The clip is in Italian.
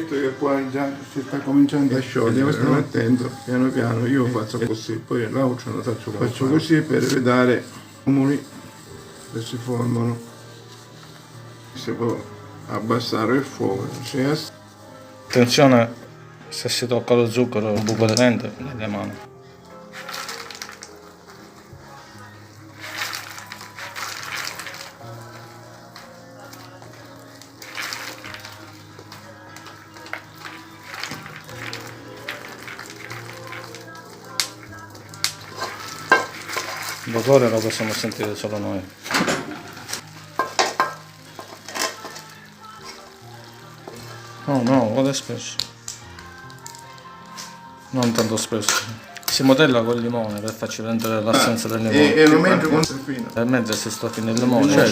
visto che qua già si sta cominciando a sciogliere, questo mettendo piano piano, io faccio così, poi l'altro lo faccio così per vedere i cumuli che si formano. Si può abbassare il fuoco, Attenzione, se si tocca lo zucchero un buco di dente nelle mani. Il vapore lo possiamo sentire solo noi. Oh no, guarda spesso. Non tanto spesso. Si modella col limone per farci prendere l'assenza del limone. e lo metto con il fino. E mentre si sta finendo il limone, cioè